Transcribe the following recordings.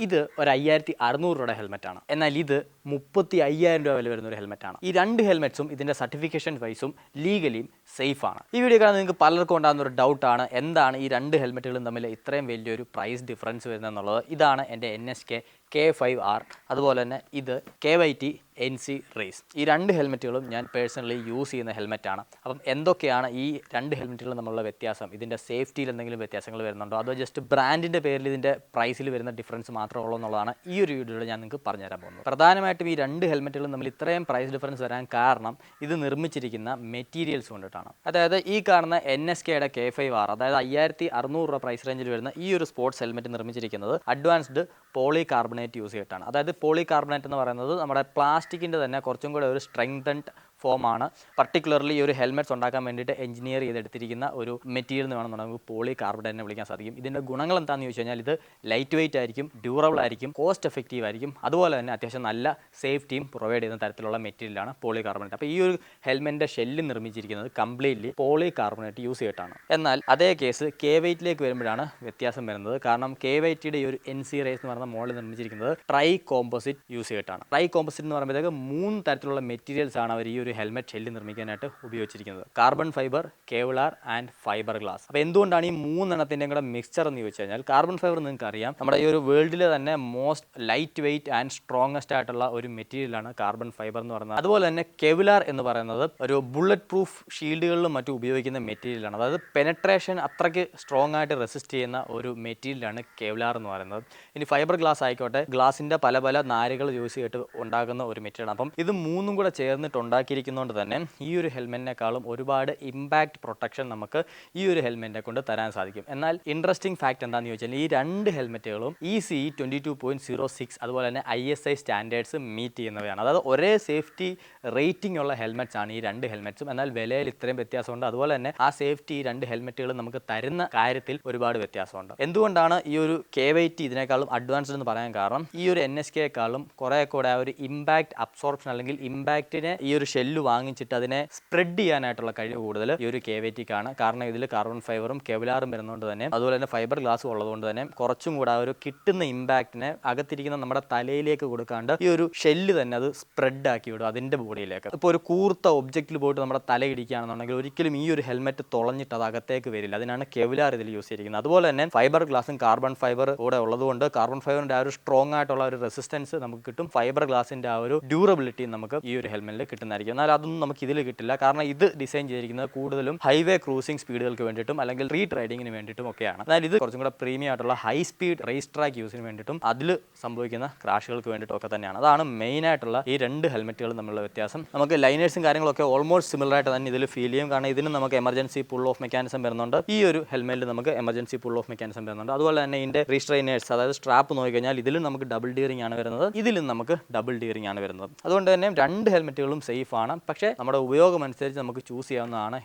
ഇത് ഒരു 5600 രൂപയുടെ ഹെൽമെറ്റാണ്. എന്നാൽ ഇത് 35,000 രൂപ വില വരുന്ന ഒരു ഹെൽമെറ്റാണ്. ഈ രണ്ട് ഹെൽമെറ്റ്സും ഇതിൻ്റെ സർട്ടിഫിക്കേഷൻ വൈസും ലീഗലിയും സേഫ് ആണ്. ഈ വീഡിയോ കാണാൻ നിങ്ങൾക്ക് പലർക്കും ഉണ്ടാകുന്ന ഒരു ഡൗട്ടാണ്, എന്താണ് ഈ രണ്ട് ഹെൽമെറ്റുകളും തമ്മിൽ ഇത്രയും വലിയൊരു പ്രൈസ് ഡിഫറൻസ് വരുന്നതെന്നുള്ളത്. ഇതാണ് എൻ്റെ NSK K5R, അതുപോലെ തന്നെ ഇത് KYT NC റേസ്. ഈ രണ്ട് ഹെൽമെറ്റുകളും ഞാൻ പേഴ്സണലി യൂസ് ചെയ്യുന്ന ഹെൽമെറ്റാണ്. അപ്പം എന്തൊക്കെയാണ് ഈ രണ്ട് ഹെൽമെറ്റുകളും തമ്മിലുള്ള വ്യത്യാസം, ഇതിൻ്റെ സേഫ്റ്റിയിൽ എന്തെങ്കിലും വ്യത്യാസങ്ങൾ വരുന്നുണ്ടോ, അതോ ജസ്റ്റ് ബ്രാൻഡിൻ്റെ പേരിൽ ഇതിൻ്റെ പ്രൈസിൽ വരുന്ന ഡിഫറൻസ് മാത്രമേ ഉള്ളൂ എന്നുള്ളതാണ് ഈ ഒരു വീഡിയോയിൽ ഞാൻ നിങ്ങൾക്ക് പറഞ്ഞുതരാൻ പോകുന്നത്. പ്രധാനമായിട്ടും ഈ രണ്ട് ഹെൽമെറ്റുകളും തമ്മിൽ ഇത്രയും പ്രൈസ് ഡിഫറൻസ് വരാൻ കാരണം ഇത് നിർമ്മിച്ചിരിക്കുന്ന മെറ്റീരിയൽസ് കൊണ്ടിട്ടാണ്. അതായത് ഈ കാണുന്ന NSKയുടെ K5R, അതായത് 5600 രൂപ പ്രൈസ് റേഞ്ചിൽ വരുന്ന ഈ ഒരു സ്പോർട്സ് ഹെൽമെറ്റ് നിർമ്മിച്ചിരിക്കുന്നത് അഡ്വാൻസ്ഡ് പോളികാർബണേറ്റ് യൂസ് ചെയ്തിട്ടാണ്. അതായത് പോളികാർബണേറ്റ് എന്ന് പറയുന്നത് നമ്മുടെ പ്ലാസ്റ്റിക്കിൻ്റെ തന്നെ കുറച്ചും കൂടെ ഒരു സ്ട്രെങ്തൻഡ് ഫോമാണ്. പർട്ടിക്കുലർലി ഈ ഒരു ഹെൽമെറ്റ്സ് ഉണ്ടാക്കാൻ വേണ്ടിയിട്ട് എഞ്ചിനീയർ ചെയ്തെടുത്തിരിക്കുന്ന ഒരു മെറ്റീരിയൽ എന്ന് വേണമെന്നുണ്ടെങ്കിൽ പോളികാർബണേറ്റിനെ വിളിക്കാൻ സാധിക്കും. ഇതിൻ്റെ ഗുണങ്ങൾ എന്താണെന്ന് ചോദിച്ചു കഴിഞ്ഞാൽ ഇത് ലൈറ്റ് വെയിറ്റ് ആയിരിക്കും, ഡ്യൂറബിൾ ആയിരിക്കും, കോസ്റ്റ് എഫക്റ്റീവ് ആയിരിക്കും, അതുപോലെ തന്നെ അത്യാവശ്യം നല്ല സേഫ്റ്റിയും പ്രൊവൈഡ് ചെയ്യുന്ന തരത്തിലുള്ള മെറ്റീരിയലാണ് പോളികാർബണേറ്റ്. അപ്പോൾ ഈ ഒരു ഹെൽമെറ്റിൻ്റെ ഷെല്ല് നിർമ്മിച്ചിരിക്കുന്നത് കംപ്ലീറ്റ്ലി പോളികാർബണേറ്റ് യൂസ് ചെയ്തിട്ടാണ്. എന്നാൽ അതേ കേസ് KYTയിലേക്ക് വരുമ്പോഴാണ് വ്യത്യാസം വരുന്നത്. കാരണം KYTയുടെ ഈ ഒരു NC റേസ് എന്ന് പറയുന്ന മോഡൽ നിർമ്മിച്ചിരിക്കുന്നത് ട്രൈ കോമ്പോസിറ്റ് യൂസ് ചെയ്തിട്ടാണ്. ട്രൈ കോമ്പോസിറ്റ് എന്ന് പറയുമ്പോഴത്തേക്ക് 3 തരത്തിലുള്ള മെറ്റീരിയൽസ് ആണ് അവർ ഈ ഒരു ഹെൽമെറ്റ് ഷെല്ല് നിർമ്മിക്കാനായിട്ട് ഉപയോഗിച്ചിരിക്കുന്നത്. Carbon fibre, Kevlar and fibre glass. അപ്പോൾ എന്തുകൊണ്ടാണ് ഈ 3 എണ്ണത്തിൻ്റെയും കൂടെ മിക്സ്ചർ എന്ന് ചോദിച്ചു കഴിഞ്ഞാൽ, കാർബൺ ഫൈബർ നിങ്ങൾക്ക് അറിയാം നമ്മുടെ ഈ ഒരു വേൾഡിലെ തന്നെ most light weight and strongest ആയിട്ടുള്ള ഒരു മെറ്റീരിയലാണ് കാർബൺ ഫൈബർ എന്ന് പറയുന്നത്. അതുപോലെ തന്നെ കെവ്ലാർ എന്ന് പറയുന്നത് ഒരു ബുള്ളറ്റ് പ്രൂഫ് ഷീൽഡുകളിലും മറ്റും ഉപയോഗിക്കുന്ന മെറ്റീരിയലാണ്. അതായത് പെനട്രേഷൻ അത്രയ്ക്ക് സ്ട്രോങ് ആയിട്ട് റെസിസ്റ്റ് ചെയ്യുന്ന ഒരു മെറ്റീരിയലാണ് കെവ്ലാർ എന്ന് പറയുന്നത്. ഇനി ഫൈബർ ഗ്ലാസ് ആയിക്കോട്ടെ, ഗ്ലാസിൻ്റെ പല പല നാരുകൾ യൂസ് ചെയ്തിട്ട് ഉണ്ടാക്കുന്ന ഒരു മെറ്റീരിയലാണ്. അപ്പം ഇത് മൂന്നും കൂടെ ചേർന്നിട്ട് ഉണ്ടാക്കിയിരിക്കുന്നതുകൊണ്ട് തന്നെ ഈ ഒരു ഹെൽമെറ്റിനേക്കാളും ഒരുപാട് ഇമ്പാക്റ്റ് പ്രൊട്ടക്ഷൻ നമുക്ക് ഈ ഒരു ഹെൽമെറ്റിനെ കൊണ്ട് തരാൻ സാധിക്കും. എന്നാൽ ഇൻട്രസ്റ്റിംഗ് ഫാക്ട് എന്താണെന്ന് ചോദിച്ചാൽ ഈ രണ്ട് ഹെൽമെറ്റുകളും ECE 22.06 അതുപോലെ തന്നെ ISI സ്റ്റാൻഡേർഡ്സ് മീറ്റ് ചെയ്യുന്നവയാണ്. അതായത് ഒരേ സേഫ്റ്റി റേറ്റിംഗ് ഉള്ള ഹെൽമെറ്റ്സ് ആണ് ഈ രണ്ട് ഹെൽമെറ്റ്സും. എന്നാൽ വിലയിൽ ഇത്രയും വ്യത്യാസമുണ്ട്. അതുപോലെ തന്നെ ആ സേഫ്റ്റി ഈ രണ്ട് ഹെൽമെറ്റുകളും നമുക്ക് തരുന്ന കാര്യത്തിൽ ഒരുപാട് വ്യത്യാസമുണ്ട്. എന്തുകൊണ്ടാണ് ഈ ഒരു KYT ഇതിനേക്കാളും അഡ്വാൻസ്ഡ് എന്ന് പറയാൻ കാരണം, ഈ ഒരു NSKയേക്കാളും കുറേ കൂടെ ആ ഒരു ഇമ്പാക്റ്റ് അബ്സോർപ്ഷൻ അല്ലെങ്കിൽ ഇമ്പാക്റ്റിനെ ഈ ഒരു ഷെല്ല് വാങ്ങിച്ചിട്ട് അതിനെ സ്പ്രെഡ് ചെയ്യാനായിട്ടുള്ള കഴിവ് കൂടുതൽ ഈ ഒരു KYTക്കാണ്. കാരണം ഇതിൽ കാർബൺ ഫൈബറും കെവ്ലാറും വരുന്നതുകൊണ്ട് തന്നെ, അതുപോലെ തന്നെ ഫൈബർ ഗ്ലാസും ഉള്ളതുകൊണ്ട് തന്നെ കുറച്ചും കൂടെ ആ ഒരു കിട്ടുന്ന ഇമ്പാക്റ്റിനെ അകത്തിരിക്കുന്ന നമ്മുടെ തലയിലേക്ക് കൊടുക്കാണ്ട് ഈ ഒരു ഷെല്ല് തന്നെ അത് സ്പ്രെഡ് ആക്കി വിടും അതിൻ്റെ ബോഡിയിലേക്ക്. ഇപ്പോൾ ഒരു കൂർത്ത ഒബ്ജക്റ്റിൽ പോയിട്ട് നമ്മുടെ തല ഇടിക്കുകയാണെന്നുണ്ടെങ്കിൽ ഒരിക്കലും ഈ ഒരു ഹെൽമെറ്റ് തുളഞ്ഞിട്ട് അത് അകത്തേക്ക് വരില്ല. അതിനാണ് കെവ്ലാർ ഇതിൽ യൂസ് ചെയ്തിരിക്കുന്നത്. അതുപോലെ തന്നെ ഫൈബർ ഗ്ലാസും കാർബൺ ഫൈബർ കൂടെ ഉള്ളതുകൊണ്ട് കാർബൺ ഫൈബറിൻ്റെ ആ ഒരു സ്ട്രോങ് ആയിട്ടുള്ള ഒരു റെസിസ്റ്റൻസ് നമുക്ക് കിട്ടും. ഫൈബർ ഗ്ലാസിൻ്റെ ആ ഒരു ഡ്യൂറബിലിറ്റി നമുക്ക് ഈ ഒരു ഹെൽമെറ്റിൽ കിട്ടുന്നതായിരിക്കും. എന്നാൽ അതൊന്നും നമുക്ക് ഇതിൽ കിട്ടില്ല. കാരണം ഇത് ഡിസൈൻ ചെയ്തിരിക്കുന്നത് കൂടുതലും ഹൈവേ ക്രൂസിംഗ് സ്പീഡുകൾക്ക് വേണ്ടിയിട്ടും അല്ലെങ്കിൽ സ്ട്രീറ്റ് റൈഡിങ്ങിന് വേണ്ടിയിട്ടും ഒക്കെയാണ്. എന്നാൽ ഇത് കുറച്ചും കൂടെ പ്രീമിയം ആയിട്ടുള്ള ഹൈ സ്പീഡ് റേസ് ട്രാക്ക് യൂസിന് വേണ്ടിയിട്ടും അതിൽ സംഭവിക്കുന്ന ക്രാഷുകൾക്ക് വേണ്ടിയിട്ടും ഒക്കെ തന്നെയാണ്. അതാണ് മെയിൻ ആയിട്ടുള്ള ഈ രണ്ട് ഹെൽമെറ്റുകളും തമ്മിലുള്ള വ്യത്യാസം. നമുക്ക് ലൈനേഴ്സും കാര്യങ്ങളൊക്കെ ഓൾമോസ്റ്റ് സിമിലർ ആയിട്ട് തന്നെ ഇതിൽ ഫീൽ ചെയ്യും. കാരണം ഇതിന് നമുക്ക് എമർജൻസി പുൾ ഓഫ് മെക്കാനിസം വരുന്നുണ്ട്. ഈ ഒരു ഹെൽമെറ്റിൽ നമുക്ക് എമർജൻസി പുൾ ഓഫ് മെക്കാനിസം വരുന്നുണ്ട്. അതുപോലെ തന്നെ ഇതിന്റെ റീസ്ട്രെയിനേഴ്സ്, അതായത് സ്ട്രാപ്പ് നോക്കിക്കഴിഞ്ഞാൽ ഇതിലും നമുക്ക് ഡബിൾ ഡിയറിംഗ് ആണ് വരുന്നത്, ഇതിലും നമുക്ക് ഡബിൾ ഡിയറിംഗ് ആണ് വരുന്നത്. അതുകൊണ്ട് തന്നെ രണ്ട് ഹെൽമെറ്റുകളും സേഫ് ആണ്. പക്ഷേ നമ്മുടെ ഉപയോഗം അനുസരിച്ച് നമുക്ക് ചൂസ് ചെയ്യാവുന്നതാണ്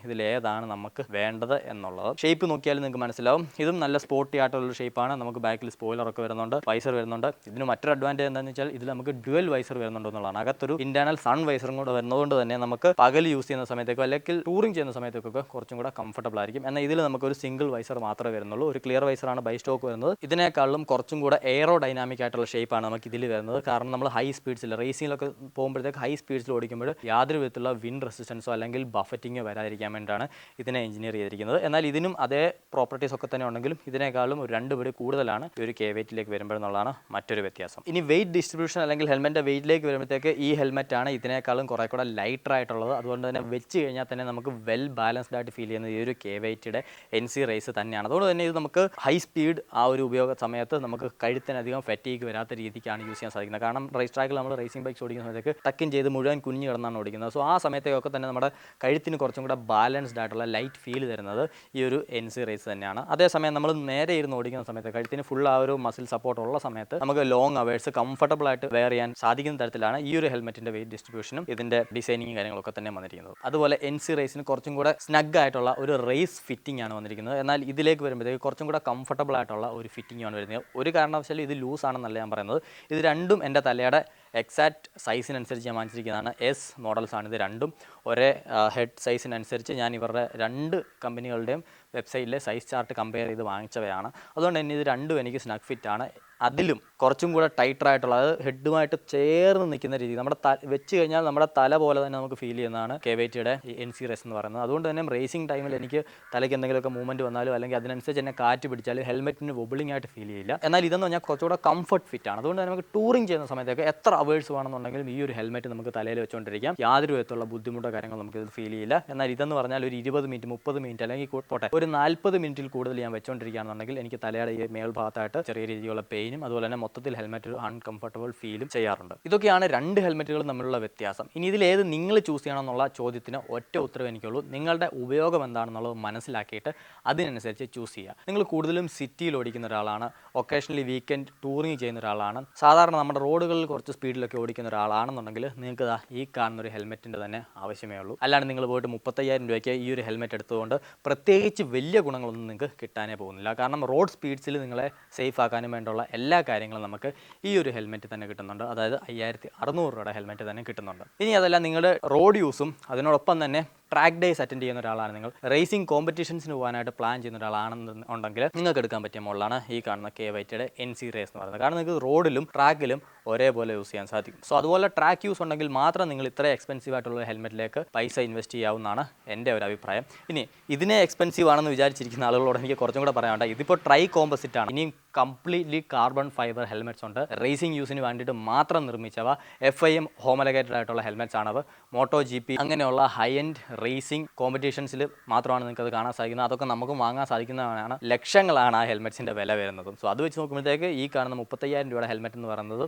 ഇതിലേതാണ് നമുക്ക് വേണ്ടത് എന്നുള്ളത്. ഷേപ്പ് നോക്കിയാൽ നിങ്ങൾക്ക് മനസ്സിലാവും. ഇതും നല്ല സ്പോർട്ടി ആയിട്ടുള്ള ഷേപ്പാണ്. നമുക്ക് ബാക്കിൽ സ്പോയിലറൊക്കെ വരുന്നുണ്ട്, വൈസർ വരുന്നുണ്ട്. ഇതിന് മറ്റൊരു അഡ്വാൻറ്റേജ് എന്താണെന്ന് വെച്ചാൽ ഇതിൽ നമുക്ക് ഡ്യുവൽ വൈസർ വരുന്നുണ്ട് എന്നുള്ളതാണ്. അകത്തൊരു ഇന്റേണൽ സൺ വൈസറും കൂടെ വരുന്നതുകൊണ്ട് തന്നെ നമുക്ക് പകൽ യൂസ് ചെയ്യുന്ന സമയത്തേക്കോ അല്ലെങ്കിൽ ടൂറിംഗ് ചെയ്യുന്ന സമയത്തേക്കൊക്കെ കുറച്ചും കൂടെ കംഫർട്ടബിൾ ആയിരിക്കും. എന്നാൽ ഇതിൽ നമുക്ക് ഒരു സിംഗിൾ വൈസർ മാത്രമേ വരുന്നുള്ളൂ. ഒരു ക്ലിയർ വൈസറാണ് ബൈ സ്റ്റോക്ക് വരുന്നത്. ഇതിനേക്കാളും കുറച്ചും കൂടെ എയറോ ഡൈനാമിക് ആയിട്ടുള്ള ഷേപ്പാണ് നമുക്ക് ഇതിൽ വരുന്നത്. കാരണം നമ്മൾ ഹൈ സ്പീഡ്സിൽ റേസിങ്ങിലൊക്കെ പോകുമ്പോഴത്തേക്ക് ഹൈ സ്പീഡ്സിൽ ഓടിക്കുമ്പോൾ യാതൊരു വിധത്തിലുള്ള വിൻഡ് റെസിസ്റ്റൻസോ അല്ലെങ്കിൽ ബഫറ്റിങ്ങോ വരാതിരിക്കാൻ വേണ്ടിയിട്ടാണ് ഇതിനെ എഞ്ചിനീയർ ചെയ്തിരിക്കുന്നത്. എന്നാൽ ഇതിനും അതേ പ്രോപ്പർട്ടീസ് ഒക്കെ തന്നെ ഉണ്ടെങ്കിലും ഇതിനേക്കാളും ഒരു 2 പടി കൂടുതലാണ് ഈ ഒരു KYTയിലേക്ക് വരുമ്പോഴെന്നുള്ളതാണ് മറ്റൊരു വ്യത്യാസം. ഇനി വെയിറ്റ് ഡിസ്ട്രിബ്യൂഷൻ അല്ലെങ്കിൽ ഹെൽമെറ്റിന്റെ വെയിറ്റിലേക്ക് വരുമ്പോഴത്തേക്ക് ഈ ഹെൽമെറ്റ് ആണ് ഇതിനേക്കാളും കുറെ കൂടെ ലൈറ്റർ ആയിട്ടുള്ളത്. അതുകൊണ്ട് തന്നെ വെച്ച് കഴിഞ്ഞാൽ തന്നെ നമുക്ക് വെൽ ബാലൻസ്ഡ് ആയിട്ട് ഫീൽ ചെയ്യുന്നത് ഈ ഒരു KYTയുടെ NC റേസ് തന്നെയാണ്. അതുകൊണ്ട് തന്നെ ഇത് നമുക്ക് ഹൈ സ്പീഡ് ആ ഒരു ഉപയോഗ സമയത്ത് നമുക്ക് കഴുത്തിനധികം ഫറ്റീഗ് വരാത്ത രീതിക്കാണ് യൂസ് ചെയ്യാൻ സാധിക്കുന്നത്. കാരണം റേസ് ട്രാക്കിൽ നമ്മൾ റേസിംഗ് ബൈക്സ് ഓടിക്കുന്ന സമയത്തേക്ക് ടക്കിൻ ചെയ്ത് മുഴുവൻ കുഞ്ഞു കിടന്നാണ് ഓടിക്കുന്നത്. സോ ആ സമയത്തേക്കൊക്കെ തന്നെ നമ്മുടെ കഴുത്തിന് കുറച്ചും കൂടെ ബാലൻസ്ഡ് ആയിട്ടുള്ള ലൈറ്റ് ഫീൽ തരുന്നത് ഈ ഒരു NC റേസ് തന്നെയാണ്. അതേസമയം നമ്മൾ നേരെ ഇരുന്ന് ഓടിക്കുന്ന സമയത്ത് കഴുത്തിന് ഫുൾ ആ ഒരു മസിൽ സപ്പോർട്ട് ഉള്ള സമയത്ത് നമുക്ക് ലോങ് അവേഴ്സ് കംഫർട്ടബിൾ ആയിട്ട് വെയർ ചെയ്യാൻ സാധിക്കുന്ന തരത്തിലാണ് ഈ ഒരു ഹെൽമെറ്റിന്റെ വെയിറ്റ് ഡിസ്ട്രിബ്യൂഷനും ഇതിന്റെ ഡിസൈനിങ്ങും കാര്യങ്ങളൊക്കെ തന്നെ വന്നിരിക്കുന്നത്. അതുപോലെ NC റേസിന് കുറച്ചും കൂടെ സ്നഗ് ആയിട്ടുള്ള ഒരു റേസ് ഫിറ്റിംഗ് ആണ് വന്നിരിക്കുന്നത്. എന്നാൽ ഇതിലേക്ക് വരുമ്പോഴത്തേക്ക് കുറച്ചും കൂടെ കംഫർട്ടബിൾ ആയിട്ടുള്ള ഒരു ഫിറ്റിംഗ് ആണ് വരുന്നത്. ഒരു കാരണവശാലും ഇത് ലൂസ് ആണെന്നല്ല ഞാൻ പറയുന്നത്. ഇത് രണ്ടും എൻ്റെ തലയുടെ എക്സാക്റ്റ് സൈസിനനുസരിച്ച് ഞാൻ വാങ്ങിച്ചിരിക്കുന്നതാണ്. S മോഡൽസ് ആണ് ഇത് രണ്ടും. ഒരേ ഹെഡ് സൈസിനനുസരിച്ച് ഞാൻ ഇവരുടെ രണ്ട് കമ്പനികളുടെയും വെബ്സൈറ്റിലെ സൈസ് ചാർട്ട് കമ്പയർ ചെയ്ത് വാങ്ങിച്ചവയാണ്. അതുകൊണ്ട് തന്നെ ഇത് രണ്ടും എനിക്ക് സ്നഗ് ഫിറ്റാണ്. അതിലും കുറച്ചും കൂടെ ടൈറ്ററായിട്ടുള്ള, അത് ഹെഡുമായിട്ട് ചേർന്ന് നിൽക്കുന്ന രീതി, നമ്മുടെ വെച്ച് കഴിഞ്ഞാൽ നമ്മുടെ തല പോലെ തന്നെ നമുക്ക് ഫീൽ ചെയ്യുന്നതാണ് KYTയുടെ NC റേസ് എന്ന് പറയുന്നത്. അതുകൊണ്ട് തന്നെ റേസിംഗ് ടൈമിൽ എനിക്ക് തലയ്ക്ക് എന്തെങ്കിലുമൊക്കെ മൂവ്മെൻറ്റ് വന്നാലും അല്ലെങ്കിൽ അതിനനുസരിച്ച് എന്നെ കാറ്റ് പിടിച്ചാലും ഹെൽമെറ്റിന് വൊബിളിംഗ് ആയിട്ട് ഫീൽ ചെയ്യില്ല. എന്നാൽ ഇതെന്ന് പറഞ്ഞാൽ കുറച്ചുകൂടെ കംഫർട്ട് ഫിറ്റാണ്. അതുകൊണ്ട് തന്നെ നമുക്ക് ടൂറിംഗ് ചെയ്യുന്ന സമയത്തൊക്കെ എത്ര അവേഴ്സ് വേണമെന്നുണ്ടെങ്കിലും ഈ ഒരു ഹെൽമെറ്റ് നമുക്ക് തലയിൽ വെച്ചുകൊണ്ടിരിക്കാം. യാതൊരു വിധത്തിലുള്ള ബുദ്ധിമുട്ടോ കാര്യങ്ങളോ നമുക്ക് ഇത് ഫീൽ ചെയ്യില്ല. എന്നാൽ ഇതെന്ന് പറഞ്ഞാൽ ഒരു 20 മിനിറ്റ് 30 മിനിറ്റ് അല്ലെങ്കിൽ പോട്ടെ ഒരു 40 മിനിറ്റിൽ കൂടുതൽ ഞാൻ വെച്ചുകൊണ്ടിരിക്കുകയാണെന്നുണ്ടെങ്കിൽ എനിക്ക് തലയുടെ ഈ മേൽഭാഗത്തായിട്ട് ചെറിയ രീതിയിലുള്ള പെയിനും അതുപോലെ തന്നെ മൊത്തത്തിൽ ഹെൽമെറ്റ് ഒരു അൺകംഫർട്ടബിൾ ഫീലും ചെയ്യാറുണ്ട്. ഇതൊക്കെയാണ് രണ്ട് ഹെൽമെറ്റുകളും തമ്മിലുള്ള വ്യത്യാസം. ഇനി ഇതിലേത് നിങ്ങൾ ചൂസ് ചെയ്യണം എന്നുള്ള ചോദ്യത്തിന് ഒറ്റ ഉത്തരവ് എനിക്കുള്ളൂ. നിങ്ങളുടെ ഉപയോഗം എന്താണെന്നുള്ളത് മനസ്സിലാക്കിയിട്ട് അതിനനുസരിച്ച് ചൂസ് ചെയ്യുക. നിങ്ങൾ കൂടുതലും സിറ്റിയിൽ ഓടിക്കുന്ന ഒരാളാണ്, ഒക്കേഷണലി വീക്കെൻഡ് ടൂറിങ് ചെയ്യുന്ന ഒരാളാണ്, സാധാരണ നമ്മുടെ റോഡുകളിൽ കുറച്ച് സ്പീഡിലൊക്കെ ഓടിക്കുന്ന ഒരാളാണെന്നുണ്ടെങ്കിൽ നിങ്ങൾക്ക് ഈ കാണുന്ന ഒരു ഹെൽമെറ്റിൻ്റെ തന്നെ ആവശ്യമേ ഉള്ളൂ. അല്ലാണ്ട് നിങ്ങൾ പോയിട്ട് 35,000 രൂപയ്ക്ക് ഈ ഒരു ഹെൽമെറ്റ് എടുത്തുകൊണ്ട് പ്രത്യേകിച്ച് വലിയ ഗുണങ്ങളൊന്നും നിങ്ങൾക്ക് കിട്ടാനേ പോകുന്നില്ല. കാരണം റോഡ് സ്പീഡ്സിൽ നിങ്ങളെ സേഫ് ആക്കാനും വേണ്ടിയുള്ള എല്ലാ കാര്യങ്ങളും നമുക്ക് ഈ ഒരു ഹെൽമെറ്റ് തന്നെ കിട്ടുന്നുണ്ട്. അതായത് 5,600 രൂപയുടെ ഹെൽമെറ്റ് തന്നെ കിട്ടുന്നുണ്ട്. ഇനി അതല്ല നിങ്ങളുടെ റോഡ് യൂസും അതിനോടൊപ്പം തന്നെ ട്രാക്ക് ഡേയ്സ് അറ്റൻഡ് ചെയ്യുന്ന ഒരാളാണ്, നിങ്ങൾ റേസിംഗ് കോമ്പറ്റീഷൻസിന് പോകാനായിട്ട് പ്ലാൻ ചെയ്യുന്ന ഒരാളാണെന്നുണ്ടെങ്കിൽ നിങ്ങൾക്ക് എടുക്കാൻ പറ്റിയ മോഡലാണ് ഈ കാണുന്ന KYTയുടെ NC റേസ് എന്ന് പറയുന്നത്. കാരണം നിങ്ങൾക്ക് റോഡിലും ട്രാക്കിലും ഒരേപോലെ യൂസ് ചെയ്യാൻ സാധിക്കും. സോ അതുപോലെ ട്രാക്ക് യൂസ് ഉണ്ടെങ്കിൽ മാത്രം നിങ്ങൾ ഇത്ര എക്സ്പെൻസീവ് ആയിട്ടുള്ള ഹെൽമെറ്റിലേക്ക് പൈസ ഇൻവെസ്റ്റ് ചെയ്യാവുന്നതാണ് എൻ്റെ ഒരു അഭിപ്രായം. ഇനി ഇതിനെ എക്സ്പെൻസീവ് ആണെന്ന് വിചാരിച്ചിരിക്കുന്ന ആളുകളോട് എനിക്ക് കുറച്ചും കൂടെ പറയാനുണ്ട്. ഇതിപ്പോൾ ട്രൈ കോമ്പസിറ്റ് ആണ്. ഇനിയും കംപ്ലീറ്റ്ലി കാർബൺ ഫൈബർ ഹെൽമെറ്റ്സ് ഉണ്ട്. റേസിംഗ് യൂസിന് വേണ്ടിയിട്ട് മാത്രം നിർമ്മിച്ചവ FIM ഹോമലഗേറ്റഡ് ആയിട്ടുള്ള ഹെൽമെറ്റ്സ് ആണവ. MotoGP അങ്ങനെയുള്ള ഹൈ എൻഡ് റേസിംഗ് കോമ്പറ്റീഷൻസിൽ മാത്രമാണ് നിങ്ങൾക്ക് അത് കാണാൻ സാധിക്കുന്നത്. അതൊക്കെ നമുക്ക് വാങ്ങാൻ സാധിക്കുന്നതാണ്. ലക്ഷങ്ങളാണ് ആ ഹെൽമെറ്റ്സിൻ്റെ വില വരുന്നതും. സോ അത് വെച്ച് നോക്കുമ്പോഴത്തേക്ക് ഈ കാണുന്ന 35,000 രൂപയുടെ ഹെൽമെറ്റ് എന്ന് പറയുന്നത്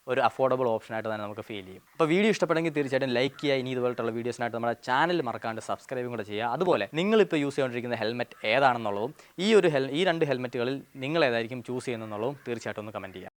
ഒരു അഫോർഡബിൾ ഓപ്ഷനായിട്ട് തന്നെ നമുക്ക് ഫീൽ ചെയ്യും. അപ്പോൾ വീഡിയോ ഇഷ്ടപ്പെടുമെങ്കിൽ തീർച്ചയായിട്ടും ലൈക്ക് ചെയ്യുക. ഇനി ഇതുപോലത്തുള്ള വീഡിയോസിനായിട്ട് നമ്മുടെ ചാനൽ മറക്കാണ്ട് സബ്സ്ക്രൈബും കൂടെ ചെയ്യുക. അതുപോലെ നിങ്ങളിപ്പോൾ യൂസ് ചെയ്തുകൊണ്ടിരിക്കുന്ന ഹെൽമെറ്റ് ഏതാണെന്നുള്ളതും ഈ രണ്ട് ഹെൽമെറ്റുകളിൽ നിങ്ങൾ ഏതായിരിക്കും ചൂസ് ചെയ്യുന്നതെന്നുള്ളതും തീർച്ചയായിട്ടും ഒന്ന് കമൻറ്റ് ചെയ്യുക.